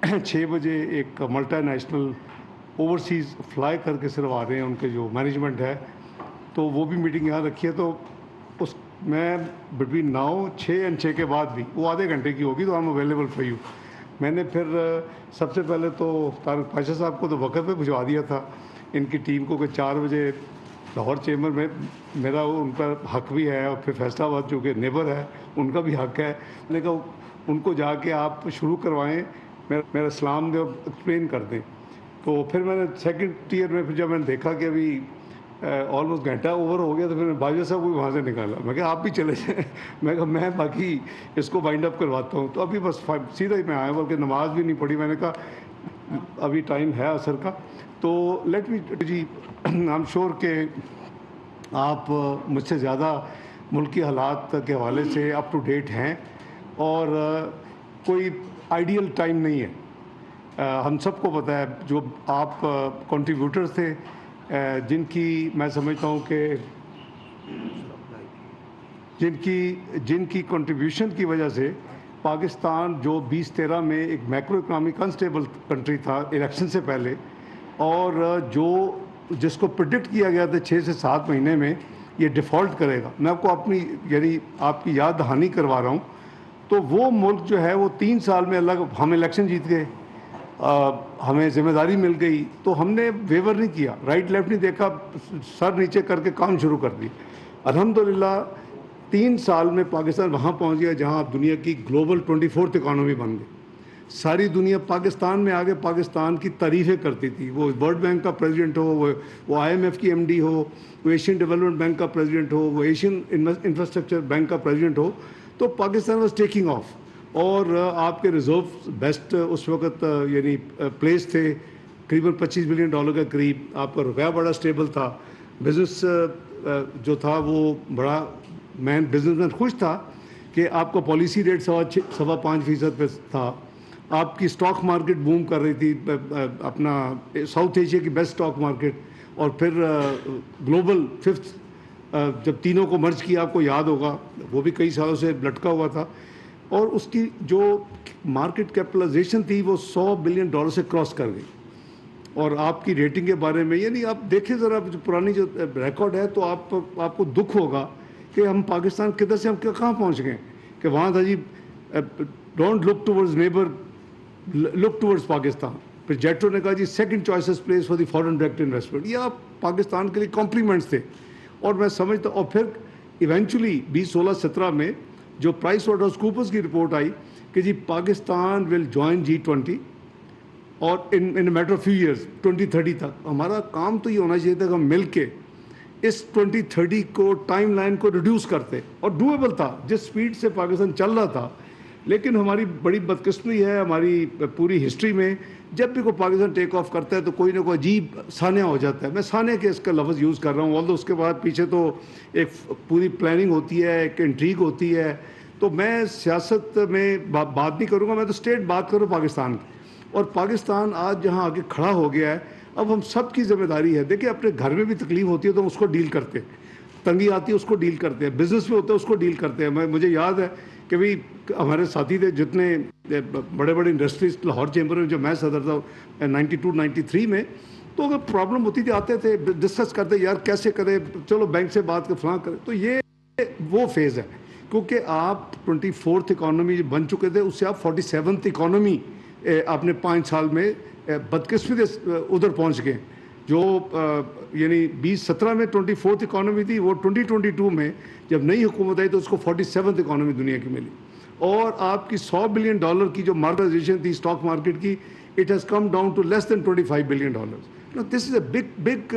6 بجے ایک ملٹا national overseas fly کر کے صرف آ رہے ہیں، ان کے جو مینجمنٹ ہے، تو وہ بھی میٹنگ یہاں رکھی ہے. تو اس میں بٹوین 9 6 کے بعد بھی وہ آدھے گھنٹے کی ہوگی، تو I am available for you. میں نے پھر سب سے پہلے تو طارق پاشا صاحب کو تو وقت پہ بھجوا دیا تھا ان کی ٹیم کو کہ 4 بجے لاہور چیمبر میں میرا ان پر حق بھی ہے، اور پھر فیصلہ آباد جو کہ نیبر ہے ان کا بھی حق ہے. میں نے کہا ان کو جا کے آپ شروع کروائیں، میرا اسلام جو ایکسپلین کر دیں. تو پھر میں نے سیکنڈ ٹیئر میں پھر جب میں نے دیکھا کہ ابھی آلموسٹ گھنٹہ اوور ہو گیا، تو پھر میں باجوہ صاحب کو وہاں سے نکالا. میں کہا آپ بھی چلے جائیں. میں کہا میں باقی اس کو وائنڈ اپ کرواتا ہوں. تو ابھی بس سیدھا ہی میں آیا، بلکہ نماز بھی نہیں پڑھی. میں نے کہا ابھی ٹائم ہے عصر کا. تو لیٹ می جی آئی ایم شیور کہ آپ مجھ سے زیادہ ملکی حالات کے حوالے سے اپ ٹو ڈیٹ ہیں، اور کوئی آئیڈیل ٹائم نہیں ہے. ہم سب کو پتہ ہے جو آپ کنٹریبیوٹرز تھے، جن کی میں سمجھتا ہوں کہ جن کی کنٹریبیوشن کی وجہ سے پاکستان جو 2013 میں ایک میکرو اکنامک انسٹیبل کنٹری تھا الیکشن سے پہلے، اور جس کو پریڈکٹ کیا گیا تھا 6 سے 7 مہینے میں یہ ڈیفالٹ کرے گا. میں آپ کو اپنی آپ کی یاد دہانی کروا رہا ہوں. تو وہ ملک جو ہے وہ 3 سال میں ہم الیکشن جیت گئے، ہمیں ذمہ داری مل گئی، تو ہم نے ویور نہیں کیا، رائٹ لیفٹ نہیں دیکھا، سر نیچے کر کے کام شروع کر دی. الحمدللہ 3 سال میں پاکستان وہاں پہنچ گیا جہاں آپ دنیا کی گلوبل 24th اکانومی بن گئی. ساری دنیا پاکستان میں آگے پاکستان کی تعریفیں کرتی تھی. وہ ورلڈ بینک کا پریزیڈنٹ ہو، وہ آئی ایم ایف کی ایم ڈی ہو، وہ ایشین ڈیولپمنٹ بینک کا پریزیڈنٹ ہو، وہ ایشین انفراسٹرکچر بینک کا پریزیڈنٹ ہو. تو پاکستان واز ٹیکنگ آف، اور آپ کے ریزرو بیسٹ اس وقت پلیس تھے، قریباً $25 بلین کے قریب. آپ کا روپیہ بڑا اسٹیبل تھا. بزنس جو تھا وہ بڑا، بزنس مین خوش تھا کہ آپ کا پالیسی ریٹ 5.25% پہ تھا. آپ کی اسٹاک مارکیٹ بوم کر رہی تھی، اپنا ساؤتھ ایشیا کی بیسٹ اسٹاک مارکیٹ، اور پھر گلوبل 5th جب تینوں کو مرج کیا، آپ کو یاد ہوگا وہ بھی کئی سالوں سے لٹکا ہوا تھا. اور اس کی جو مارکیٹ کیپٹلائزیشن تھی وہ $100 بلین سے کراس کر گئی. اور آپ کی ریٹنگ کے بارے میں آپ دیکھیں ذرا جو پرانی جو ریکارڈ ہے، تو آپ کو دکھ ہوگا کہ ہم پاکستان کدھر سے ہم کہاں پہنچ گئے. کہ وہاں تھا جی don't look towards neighbour, look towards Pakistan. پھر جیٹرو نے کہا جی second choices place for the foreign direct investment. یہ آپ پاکستان کے لیے کمپلیمنٹس تھے. اور میں سمجھتا ہوں، اور پھر ایونچولی 2016-17 میں جو پرائس واٹرز کوپرز کی رپورٹ آئی کہ جی پاکستان ول جوائن G20، اور in matter of few years 2030 تک. ہمارا کام تو یہ ہونا چاہیے تھا کہ ہم مل کے اس 2030 کو ٹائم لائن کو ریڈیوس کرتے، اور ڈویبل تھا جس سپیڈ سے پاکستان چل رہا تھا. لیکن ہماری بڑی بدقسمتی ہے ہماری پوری ہسٹری میں، جب بھی کوئی پاکستان ٹیک آف کرتا ہے تو کوئی نہ کوئی عجیب سانحہ ہو جاتا ہے. میں سانحے کے اس کا لفظ یوز کر رہا ہوں، although اس کے بعد پیچھے تو ایک پوری پلاننگ ہوتی ہے، ایک انٹریگ ہوتی ہے. تو میں سیاست میں بات نہیں کروں گا، میں تو اسٹیٹ بات کروں پاکستان کی. اور پاکستان آج جہاں آگے کھڑا ہو گیا ہے، اب ہم سب کی ذمہ داری ہے. دیکھیں اپنے گھر میں بھی تکلیف ہوتی ہے تو اس کو ڈیل کرتے ہیں، تنگی آتی ہے اس کو ڈیل کرتے ہیں، بزنس میں ہوتا ہے اس کو ڈیل کرتے ہیں. مجھے یاد ہے کہ بھئی ہمارے ساتھی تھے جتنے بڑے بڑے انڈسٹریز لاہور چیمبر میں، جو میں صدر تھا 92-93 میں، تو اگر پرابلم ہوتی تھی آتے تھے ڈسکس کرتے، یار کیسے کرے، چلو بینک سے بات کر فلاں کرے. تو یہ وہ فیز ہے، کیونکہ آپ 24th اکانومی بن چکے تھے، اس سے آپ 47th اکانومی آپ نے 5 سال میں بدقسمتی سے ادھر پہنچ گئے. جو 2017 میں 24th اکانومی تھی، وہ 2022 میں جب نئی حکومت آئی تو اس کو 47th اکانومی دنیا کی ملی. اور آپ کی $100 بلین کی جو مارکیٹائزیشن تھی اسٹاک مارکیٹ کی، it has come down to less than $25 billion. This is a big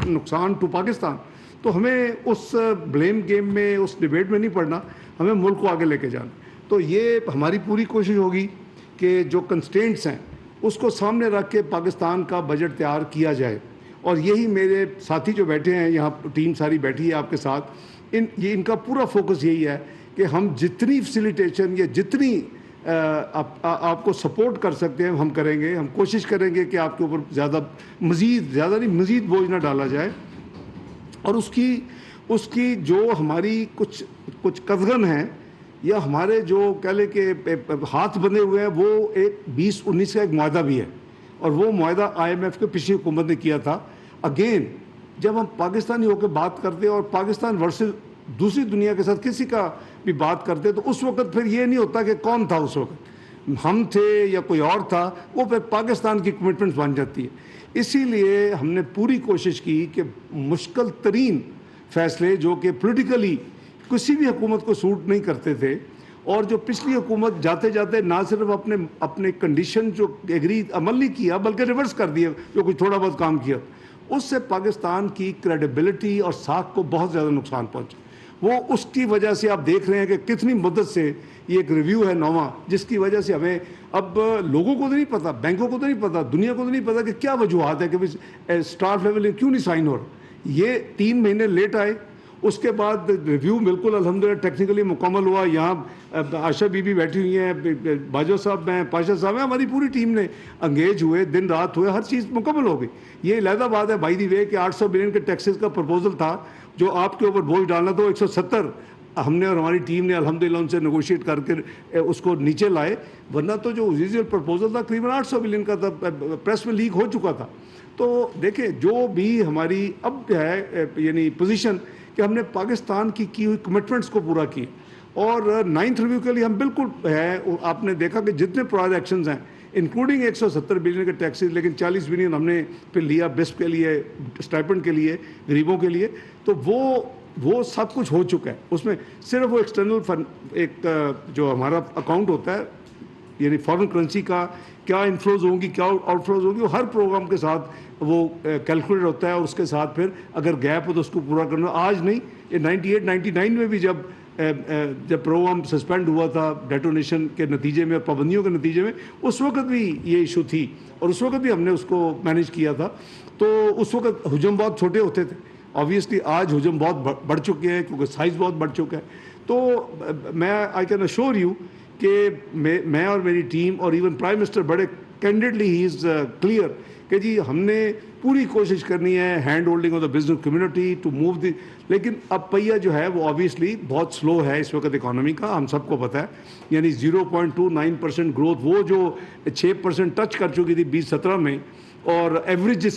نقصان ٹو پاکستان. تو ہمیں اس بلیم گیم میں، اس ڈیبیٹ میں نہیں پڑنا، ہمیں ملک کو آگے لے کے جانا. تو یہ ہماری پوری کوشش ہوگی کہ جو کنسٹینٹس ہیں اس کو سامنے رکھ کے پاکستان کا بجٹ تیار کیا جائے. اور یہی میرے ساتھی جو بیٹھے ہیں یہاں، ٹیم ساری بیٹھی ہے آپ کے ساتھ، ان کا پورا فوکس یہی ہے کہ ہم جتنی فیسیلیٹیشن یا جتنی آپ کو سپورٹ کر سکتے ہیں ہم کریں گے. ہم کوشش کریں گے کہ آپ کے اوپر مزید بوجھ نہ ڈالا جائے. اور اس کی جو ہماری کچھ قدغن ہیں یا ہمارے جو کہہ لیں کہ ہاتھ بندھے ہوئے ہیں وہ ایک 2019 کا ایک معاہدہ بھی ہے, اور وہ معاہدہ IMF کے پچھلی حکومت نے کیا تھا. اگین جب ہم پاکستانی ہو کے بات کرتے ہیں اور پاکستان ورسز دوسری دنیا کے ساتھ کسی کا بھی بات کرتے تو اس وقت پھر یہ نہیں ہوتا کہ کون تھا اس وقت, ہم تھے یا کوئی اور تھا, وہ پھر پاکستان کی کمٹمنٹس بن جاتی ہے. اسی لیے ہم نے پوری کوشش کی کہ مشکل ترین فیصلے جو کہ پولیٹیکلی کسی بھی حکومت کو سوٹ نہیں کرتے تھے, اور جو پچھلی حکومت جاتے جاتے نہ صرف اپنے کنڈیشن جو ایگری عمل نہیں کیا بلکہ ریورس کر دیا, جو کچھ تھوڑا بہت کام کیا, اس سے پاکستان کی کریڈیبلٹی اور ساکھ کو بہت زیادہ نقصان پہنچا. وہ اس کی وجہ سے آپ دیکھ رہے ہیں کہ کتنی مدت سے یہ ایک ریویو ہے نواں, جس کی وجہ سے ہمیں اب لوگوں کو تو نہیں پتا, بینکوں کو تو نہیں پتا, دنیا کو تو نہیں پتا کہ کیا وجوہات ہے کہ اسٹاف لیول کیوں نہیں سائن ہو رہا. یہ 3 مہینے لیٹ آئے, اس کے بعد ریویو بالکل الحمدللہ ٹیکنیکلی مکمل ہوا. یہاں عائشہ بی بی بیٹھی ہوئی ہیں, باجوہ صاحب ہیں, پاشا صاحب ہیں, ہماری پوری ٹیم نے انگیج ہوئے, دن رات ہوئے, ہر چیز مکمل ہو گئی. یہ علیحدہ بات ہے بائی دی وے کہ 800 بلین کے ٹیکسز کا پرپوزل تھا جو آپ کے اوپر بوجھ ڈالنا تھا, 170 ہم نے اور ہماری ٹیم نے الحمدللہ ان سے نیگوشیٹ کر کے اس کو نیچے لائے, ورنہ تو جو اوریجنل پرپوزل تھا تقریباً 800 بلین کا تھا, پریس میں لیک ہو چکا تھا. تو دیکھیں جو بھی ہماری اب ہے یعنی پوزیشن کہ ہم نے پاکستان کی ہوئی کمٹمنٹس کو پورا کی, اور 9th ریویو کے لیے ہم بالکل ہے. آپ نے دیکھا کہ جتنے پرائر ایکشنز ہیں انکلوڈنگ 170 بلین کے ٹیکسز, لیکن 40 بلین ہم نے پھر لیا بسپ کے لیے, اسٹائپنڈ کے لیے, غریبوں کے لیے, تو وہ سب کچھ ہو چکا ہے. اس میں صرف وہ ایکسٹرنل ایک جو ہمارا اکاؤنٹ ہوتا ہے یعنی فارن کرنسی کا کیا انفلوز ہوں گی, کیا آؤٹ فلوز ہوں گی, وہ ہر پروگرام کے ساتھ وہ کیلکولیٹ ہوتا ہے, اور اس کے ساتھ پھر اگر گیپ ہو تو اس کو پورا کرنا. آج نہیں, یہ 98 99 میں بھی جب پروگرام سسپینڈ ہوا تھا ڈیٹونیشن کے نتیجے میں اور پابندیوں کے نتیجے میں, اس وقت بھی یہ ایشو تھی, اور اس وقت بھی ہم نے اس کو مینیج کیا تھا. تو اس وقت حجم بہت چھوٹے ہوتے تھے, آبویسلی آج حجم بہت بڑھ چکے ہیں کیونکہ سائز بہت بڑھ چکا ہے. تو میں آئی کین اشور یو کہ میں اور میری ٹیم اور ایون پرائم منسٹر بڑے کینڈیڈلی ہی از کلیئر کہ جی ہم نے پوری کوشش کرنی ہے hand holding of the business community to move the. لیکن اب پہیا جو ہے وہ آبویسلی بہت سلو ہے اس وقت اکانومی کا, ہم سب کو پتہ ہے. یعنی 0.29% گروتھ, وہ جو 6% ٹچ کر چکی تھی 2017 میں, اور ایوریج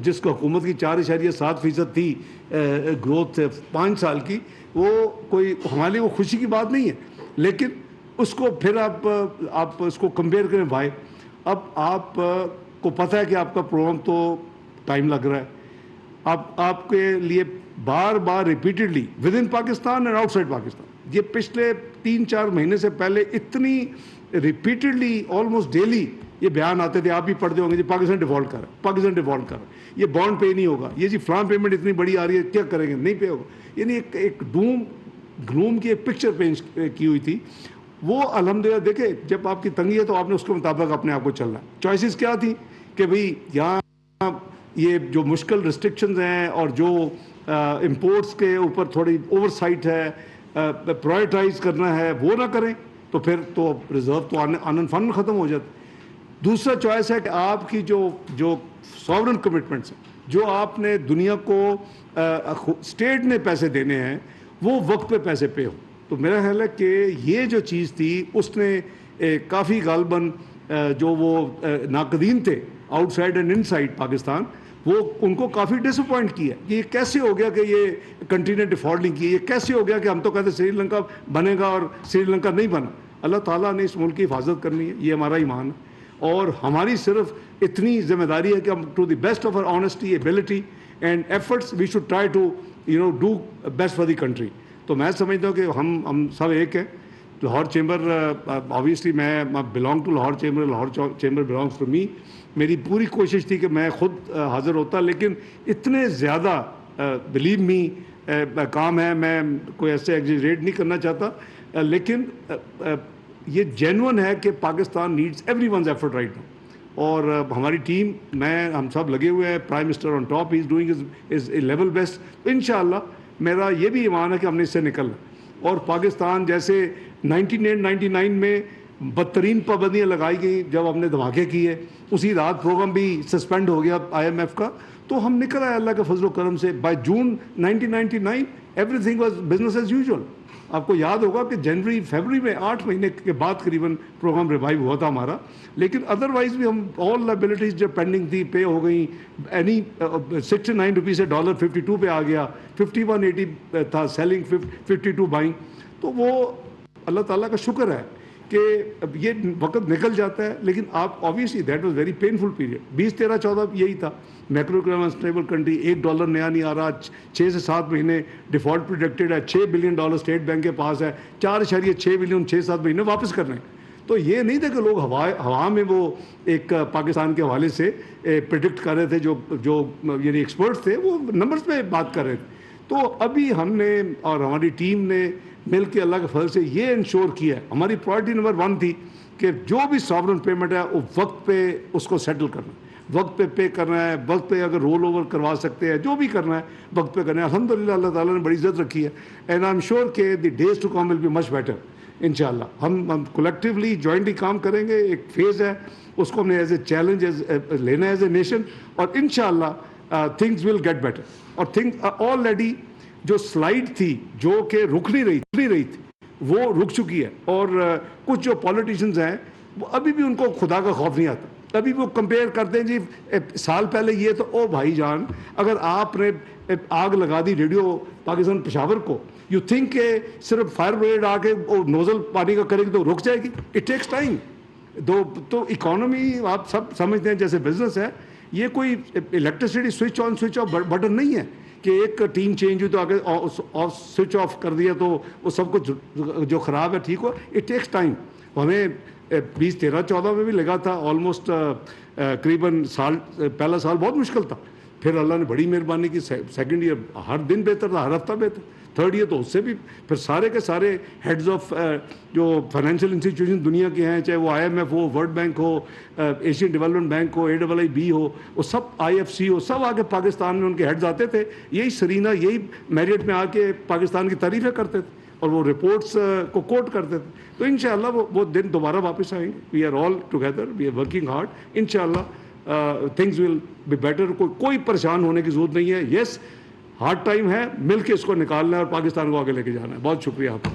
جس کو حکومت کی 4.7% تھی گروتھ 5 سال کی, وہ کوئی ہمارے لیے وہ خوشی کی بات نہیں ہے. لیکن اس کو پھر آپ اس کو کمپیئر کریں بھائی, اب آپ کو پتہ ہے کہ آپ کا پروگرام تو ٹائم لگ رہا ہے, آپ کے لیے بار بار repeatedly within Pakistan and outside Pakistan, یہ پچھلے 3-4 مہینے سے پہلے اتنی ریپیٹڈلی آلموسٹ ڈیلی یہ بیان آتے تھے, آپ بھی پڑھتے ہوں گے, جی پاکستان ڈیفالٹ کر رہا ہے, پاکستان ڈیفالٹ کر رہا ہے, یہ بانڈ پے نہیں ہوگا, یہ جی فلاں پیمنٹ اتنی بڑی آ رہی ہے, کیا کریں گے, نہیں پے ہوگا. یعنی ایک گلوم کی ایک پکچر پینٹ کی ہوئی تھی. وہ الحمدللہ دیکھیں جب آپ کی تنگی ہے تو آپ نے اس کے مطابق اپنے آپ کو چلنا ہے. چوائسیز کیا تھی کہ بھئی یہاں یہ جو مشکل ریسٹرکشنز ہیں اور جو امپورٹس کے اوپر تھوڑی اوور سائٹ ہے, پرائرٹائز کرنا ہے, وہ نہ کریں تو پھر تو ریزرو تو آنن فن ختم ہو جاتا. دوسرا چوائس ہے کہ آپ کی جو ساورن کمٹمنٹس ہیں, جو آپ نے دنیا کو اسٹیٹ نے پیسے دینے ہیں, وہ وقت پہ پیسے پے ہو. تو میرا خیال ہے کہ یہ جو چیز تھی اس نے کافی غالباً جو وہ ناقدین تھے out side and in side Pakistan, وہ ان کو کافی ڈس اپوائنٹ کیا کہ یہ کیسے ہو گیا کہ یہ کنٹری نے ڈیفالٹ نہیں کی, یہ کیسے ہو گیا کہ ہم تو کہتے سری لنکا بنے گا اور سری لنکا نہیں بنا. اللہ تعالیٰ نے اس ملک کی حفاظت کرنی ہے, یہ ہمارا ایمان ہے, اور ہماری صرف اتنی ذمہ داری ہے کہ ہم to the best of our honesty, ability and efforts we should try to do best for the country. تو میں سمجھتا ہوں کہ ہم سب ایک ہیں. لاہور چیمبر آبویسلی میں belong to Lahore chamber, Lahore chamber belongs to me. میری پوری کوشش تھی کہ میں خود حاضر ہوتا, لیکن اتنے زیادہ بلیو می کام ہے, میں کوئی ایسے ایگزیجریٹ نہیں کرنا چاہتا, لیکن یہ جینون ہے کہ Pakistan needs everyone's effort right now. اور ہماری ٹیم, ہم سب لگے ہوئے ہیں, prime minister on top, he is doing his level best. انشاءاللہ میرا یہ بھی ایمان ہے کہ ہم نے اس سے نکلنا. اور پاکستان جیسے 1999 میں بدترین پابندیاں لگائی گئیں جب ہم نے دھماکے کیے, اسی رات پروگرام بھی سسپینڈ ہو گیا IMF کا, تو ہم نکل آئے اللہ کے فضل و کرم سے. By June 1999 everything was business as usual. آپ کو یاد ہوگا کہ جنوری فیبری میں 8 مہینے کے بعد قریباً پروگرام ریوائیو ہوا تھا ہمارا, لیکن ادروائز بھی ہم آل لائبلٹیز جو پینڈنگ تھی پے ہو گئیں. اینی 69 روپیز سے ڈالر 52 پہ آ گیا, 51.80 تھا سیلنگ, 52 بائنگ. تو وہ اللہ تعالیٰ کا شکر ہے کہ یہ وقت نکل جاتا ہے, لیکن آپ obviously that was very painful period. 20, 13, 14 یہی تھا, میکرو اکنامک انسٹیبل کنٹری, $1 نیا نہیں آ رہا, 6 سے 7 مہینے ڈیفالٹ پروجیکٹڈ ہے, $6 بلین اسٹیٹ بینک کے پاس ہے, 4.6 بلین 6-7 مہینے واپس کرنے ہیں. تو یہ نہیں تھا کہ لوگ ہوا میں وہ ایک پاکستان کے حوالے سے پریڈکٹ کر رہے تھے, جو یعنی ایکسپرٹس تھے وہ نمبرز پہ بات کر رہے تھے. تو ابھی ہم نے اور ہماری ٹیم نے مل کے اللہ کے فضل سے یہ انشور کیا ہے, ہماری پرائرٹی نمبر 1 تھی کہ جو بھی ساورن پیمنٹ ہے وہ وقت پہ اس کو سیٹل کرنا ہے, وقت پہ پے کرنا ہے, وقت پہ اگر رول اوور کروا سکتے ہیں جو بھی کرنا ہے وقت پہ کرنا ہے. الحمدللہ اللہ تعالیٰ نے بڑی عزت رکھی ہے, اینڈ آئی ایم شیور کہ the days to come will be much better انشاءاللہ. ہم کولیکٹیولی جوائنٹلی کام کریں گے. ایک فیز ہے, اس کو ہم نے ایز اے چیلنج لینا ہے ایز اے نیشن, اور انشاءاللہ تھنگز ول گیٹ بیٹر. اور تھنگ آلریڈی جو سلائیڈ تھی جو کہ رک نہیں رہی تھی وہ رک چکی ہے, اور کچھ جو پولیٹیشنز ہیں وہ ابھی بھی ان کو خدا کا خوف نہیں آتا. ابھی وہ کمپیئر کرتے ہیں جی سال پہلے یہ تو, او بھائی جان اگر آپ نے آگ لگا دی ریڈیو پاکستان پشاور کو, یو تھنک کہ صرف فائر بریگیڈ آ کے نوزل پانی کا کرے گی تو رک جائے گی؟ It takes time. تو اکانومی آپ سب سمجھتے ہیں جیسے بزنس ہے, یہ کوئی electricity switch on switch off button نہیں ہے کہ ایک ٹیم چینج ہوئی تو آگے سوئچ آف کر دیا تو وہ سب کچھ جو خراب ہے ٹھیک ہو. It takes time. ہمیں 20, 13, 14 میں بھی لگا تھا آلموسٹ قریباً پہلا سال بہت مشکل تھا, پھر اللہ نے بڑی مہربانی کی, سیکنڈ ایئر ہر دن بہتر تھا, ہر ہفتہ بہتر, تھرڈ ایئر تو اس سے بھی, پھر سارے کے سارے ہیڈز آف جو فائنینشیل انسٹیٹیوشن دنیا کے ہیں, چاہے وہ IMF ہو, ورلڈ بینک ہو, ایشین ڈیولپمنٹ بینک ہو, AIIB ہو, وہ سب IFC ہو, سب آ کے پاکستان میں ان کے ہیڈز آتے تھے. یہی سرینا یہی میریٹ میں آ کے پاکستان کی تعریفیں کرتے تھے اور وہ رپورٹس کو کوٹ کرتے تھے. تو انشاءاللہ وہ دن دوبارہ واپس آئیں گے. We are all together, we are working hard. انشاءاللہ تھنگز ول بی بیٹر. کوئی پریشان ہونے کی ضرورت نہیں ہے. یس ہارڈ ٹائم ہے, مل کے اس کو نکالنا ہے اور پاکستان کو آگے لے کے جانا ہے. بہت شکریہ آپ کا.